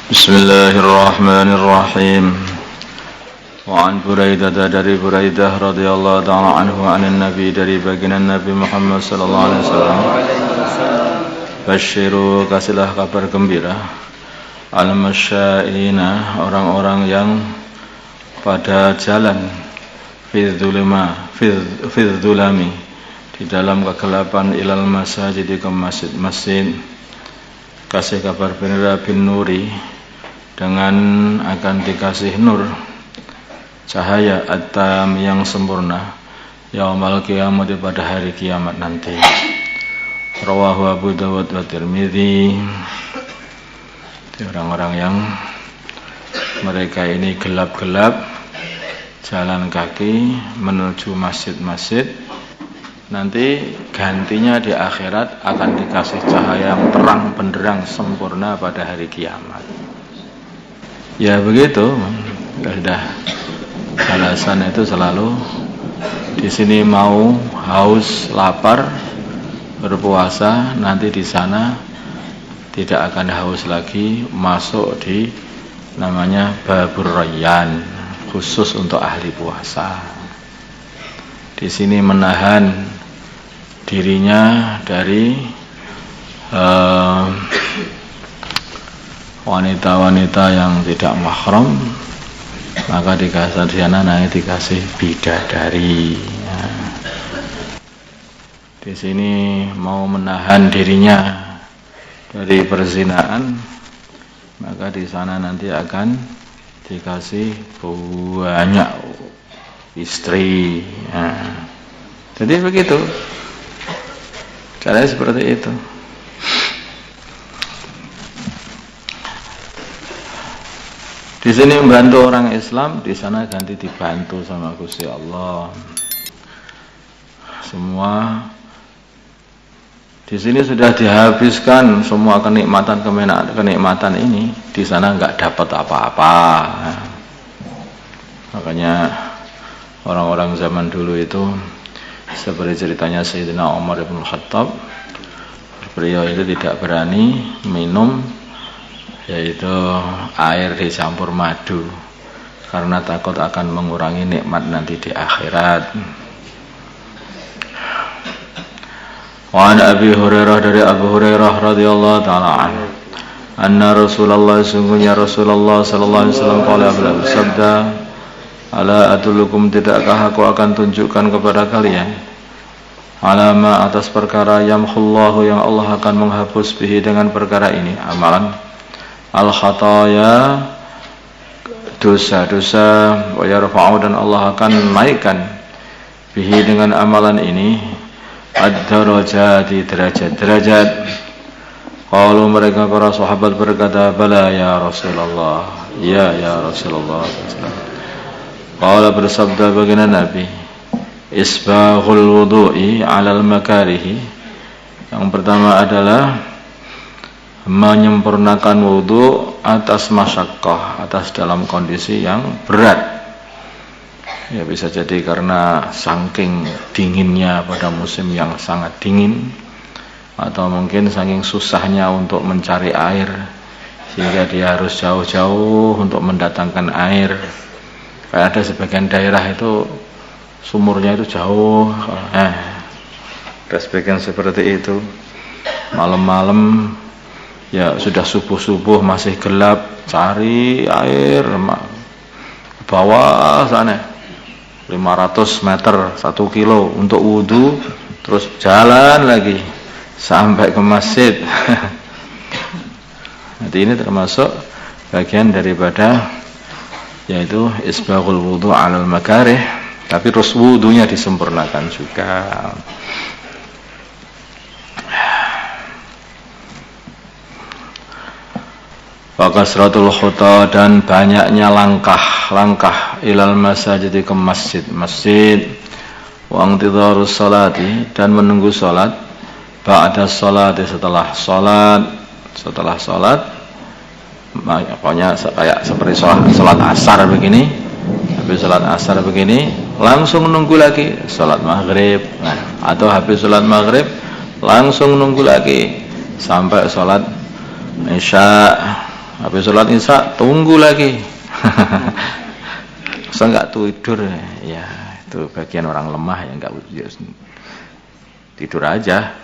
Bismillahirrahmanirrahim. Wa an Buraidah dari Buraidah radhiyallahu ta'ala anhu anin Nabi dari baginda Nabi Muhammad sallallahu alaihi wasallam. Basyiru kasihlah kabar gembira al-masyaina orang-orang yang pada jalan fi dzulami di dalam kegelapan ilal masajid ke masjid-masjid. Kasih kabar gembira bin nuri dengan akan dikasih nur cahaya at-tam yang sempurna yaumal qiyamah pada hari kiamat nanti. Rawahu Abu Dawud wa Tirmidzi. Orang-orang yang mereka ini gelap-gelap jalan kaki menuju masjid-masjid, nanti gantinya di akhirat akan dikasih cahaya yang terang benderang sempurna pada hari kiamat. Ya begitu, sudah alasan itu selalu di sini mau haus, lapar, berpuasa, nanti di sana tidak akan haus lagi, masuk di namanya Babur Rayyan, khusus untuk ahli puasa. Di sini menahan dirinya dari wanita-wanita yang tidak mahram, maka dikasih di sana nanti dikasih bidadari. Di sini mau menahan dirinya dari perzinaan, maka di sana nanti akan dikasih banyak istri. Jadi begitu, caranya seperti itu. Di sini membantu orang Islam, di sana ganti dibantu sama Gusti Allah. Semua di sini sudah dihabiskan semua kenikmatan ini, di sana nggak dapat apa-apa. Makanya orang-orang zaman dulu itu seperti ceritanya Sayyidina Umar bin Khattab, beliau itu tidak berani minum yaitu air dicampur madu karena takut akan mengurangi nikmat nanti di akhirat. Wa an Abi Hurairah dari Abu Hurairah radhiyallahu ta'ala anhu anna Rasulullah sungguhnya Rasulullah sallallahu alaihi wasallam qala bersabda, ala adullukum, tidakkah aku akan tunjukkan kepada kalian alama atas perkara yamhullahu yang Allah akan menghapus bihi dengan perkara ini amalan al-khataya dosa-dosa wa yarfa'u dan Allah akan naikkan bihi dengan amalan ini ad-darajati derajat-derajat. Kalau mereka para sahabat berkata bala ya Rasulullah, ya Rasulullah. Qala bersabda baginda Nabi, isbaghul wudu'i 'alal makarihi, yang pertama adalah menyempurnakan wudu atas masyaqqah, atas dalam kondisi yang berat. Ya bisa jadi karena saking dinginnya pada musim yang sangat dingin, atau mungkin saking susahnya untuk mencari air sehingga dia harus jauh-jauh untuk mendatangkan air. Kayak ada sebagian daerah itu sumurnya itu jauh, ada sebagian seperti itu. Malam-malam ya sudah subuh-subuh masih gelap, cari air bawah sana 500 meter 1 kilo untuk wudhu, terus jalan lagi sampai ke masjid. Nanti ini termasuk bagian daripada yaitu isbaghul wudhu 'alal makarih, tapi terus wudhunya disempurnakan juga. Wa kasratul khuta, dan banyaknya langkah ilal masajid ke masjid-masjid. Wa intidharus salati, dan menunggu salat. Ba'da salati, setelah salat. Pokoknya kayak seperti salat asar begini. Habis salat asar begini langsung nunggu lagi salat maghrib. Atau habis salat maghrib langsung nunggu lagi sampai salat isya. habis sholat isya tunggu lagi. Masa nggak tidur ya, itu bagian orang lemah yang nggak tidur aja.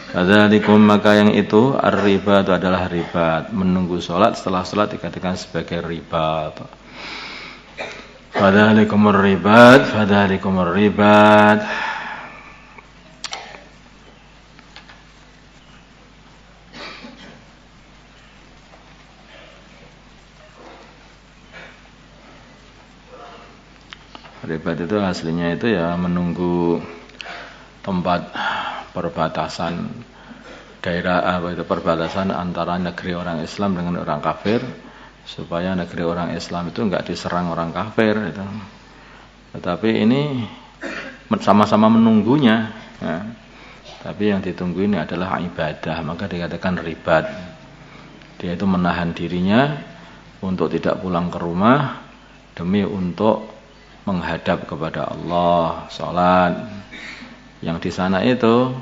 Fadzalikum, maka yang itu ar-ribat adalah ribat, menunggu sholat setelah sholat dikatakan sebagai ribat. Fadzalikumur ribat, fadzalikumur ribat. Ribat itu aslinya itu ya menunggu tempat perbatasan daerah perbatasan antara negeri orang Islam dengan orang kafir, supaya negeri orang Islam itu enggak diserang orang kafir itu. Tetapi ini sama-sama menunggunya ya. Tapi yang ditunggu ini adalah ibadah, maka dikatakan ribat. Dia itu menahan dirinya untuk tidak pulang ke rumah demi untuk menghadap kepada Allah, sholat. Yang di sana itu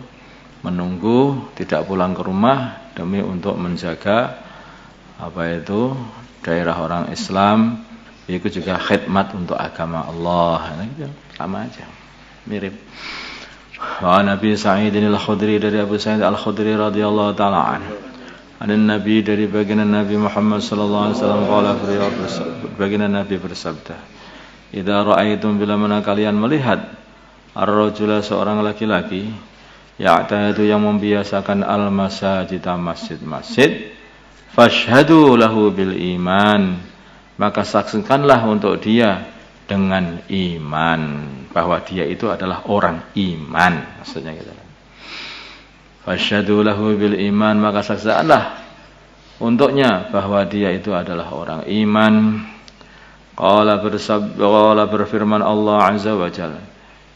menunggu tidak pulang ke rumah demi untuk menjaga daerah orang Islam. Itu juga khidmat untuk agama Allah. Nah, sama aja, mirip. Wa Nabi Sa'id al-Khudri, dari Abu Sa'id al-Khudri radhiyallahu taala anhu. Ada Nabi, dari baginda Nabi Muhammad sallallahu alaihi wasallam, qala baginda Nabi bersabda, idza ra'aitum, bila mana kalian melihat ar-rajula, seorang laki-laki, ya'tadu, yang membiasakan al-masajid, masjid-masjid, fashhadu lahu bil iman, maka saksikanlah untuk dia dengan iman, bahwa dia itu adalah orang iman, maksudnya gitu. Fashhadu lahu bil iman, maka saksikanlah untuknya bahwa dia itu adalah orang iman. Qala berfirman Allah Azza wa Jalla,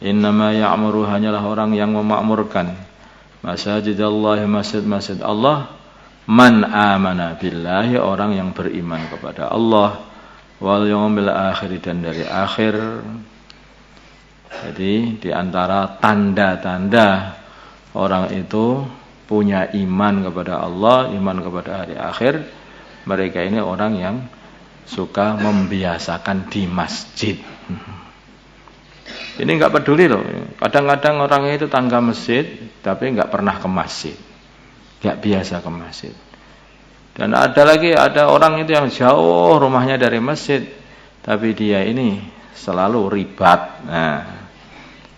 innama ya'muru, hanyalah orang yang memakmurkan masajidallahi, masjid-masjid Allah, man amana billahi, orang yang beriman kepada Allah, wal yaumil akhir, dan dari akhir. Jadi di antara tanda-tanda orang itu punya iman kepada Allah, iman kepada hari akhir, mereka ini orang yang suka membiasakan di masjid. Ini enggak peduli loh. Kadang-kadang orangnya itu tangga masjid, tapi enggak pernah ke masjid, enggak biasa ke masjid. Dan ada orang itu yang jauh rumahnya dari masjid, tapi dia ini selalu ribat. Nah,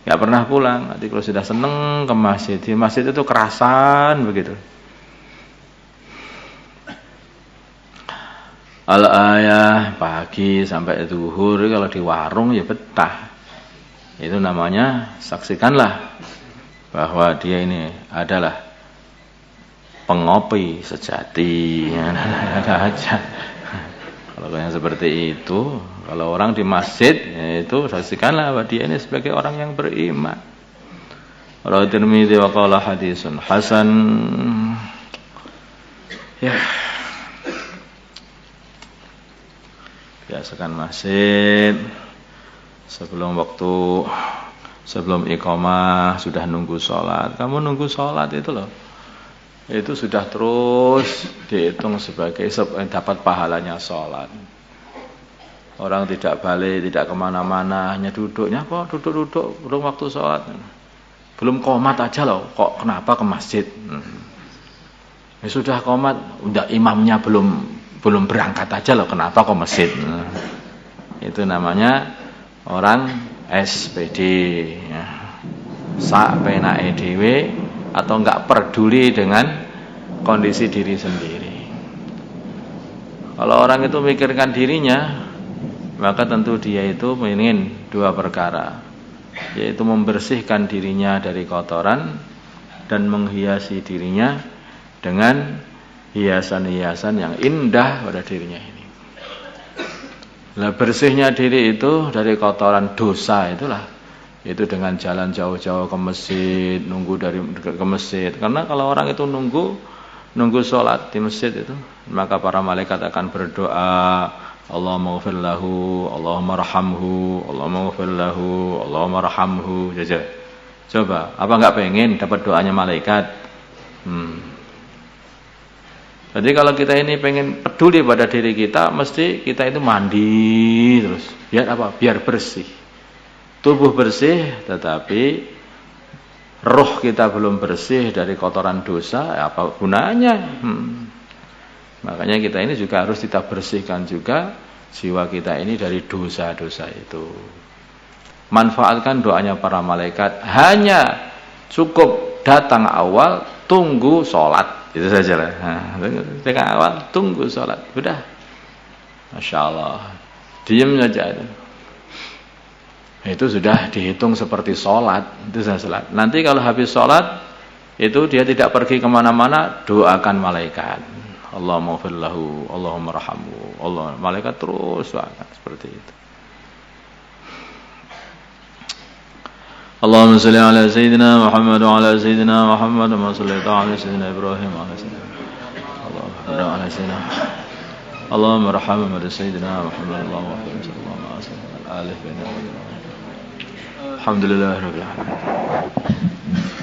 enggak pernah pulang. Nanti kalau sudah seneng ke masjid, di masjid itu kerasan begitu. Al-ayah pagi sampai zuhur, kalau di warung ya betah. Itu namanya saksikanlah bahwa dia ini adalah pengopi sejati. Ada aja. Kalau yang seperti itu, kalau orang di masjid, itu saksikanlah bahwa dia ini sebagai orang yang beriman. Rawahu Tirmidzi wa qala hadisun hasan. Ya. Biasakan masjid sebelum iqamah sudah nunggu sholat. Kamu nunggu sholat itu loh, itu sudah terus dihitung sebagai dapat pahalanya sholat. Orang tidak balik, tidak kemana-mana, hanya duduknya kok duduk belum waktu sholat, belum qomat aja loh, kok kenapa ke masjid? Ya sudah qomat, udah imamnya belum berangkat aja loh, kenapa kok masjid? Itu namanya orang SPD ya. Sak penake dhewe, atau enggak peduli dengan kondisi diri sendiri. Kalau orang itu mikirkan dirinya, maka tentu dia itu ingin dua perkara, yaitu membersihkan dirinya dari kotoran dan menghiasi dirinya dengan hiasan-hiasan yang indah pada dirinya ini. Nah, bersihnya diri itu dari kotoran dosa itulah, itu dengan jalan jauh-jauh ke masjid, nunggu ke masjid. Karena kalau orang itu nunggu sholat di masjid itu, maka para malaikat akan berdoa, Allahumma ghfir lahu, Allahumma rahamhu, Allahumma ghfir lahu, Allahumma rahamhu. Coba, apa enggak pengen dapat doanya malaikat? Jadi kalau kita ini pengen peduli pada diri kita, mesti kita itu mandi terus. Biar apa? Biar bersih. Tubuh bersih, tetapi roh kita belum bersih dari kotoran dosa, ya apa gunanya? Makanya kita ini juga harus kita bersihkan juga jiwa kita ini dari dosa-dosa itu. Manfaatkan doanya para malaikat. Hanya cukup datang awal, tunggu sholat. Itu saja lah. Dengan awal tunggu sholat, udah, masya Allah, diam saja itu sudah dihitung seperti sholat. Itu sudah sholat. Nanti kalau habis sholat itu dia tidak pergi kemana-mana, doakan malaikat. Allahumma ighfir lahu, Allahumma rahamhu. Allah, malaikat terus doakan seperti itu. Allahumma salli ala Sayyidina Muhammad wa ala Sayyidina Muhammad wa salli ala Sayyidina Ibrahim wa ala Sayyidina Allahumma ala Sayyidina Allahumma rahmah wa Sayyidina Muhammad Allahumma sallallahu alaihi wa sallam. Alhamdulillah rabbil alamin.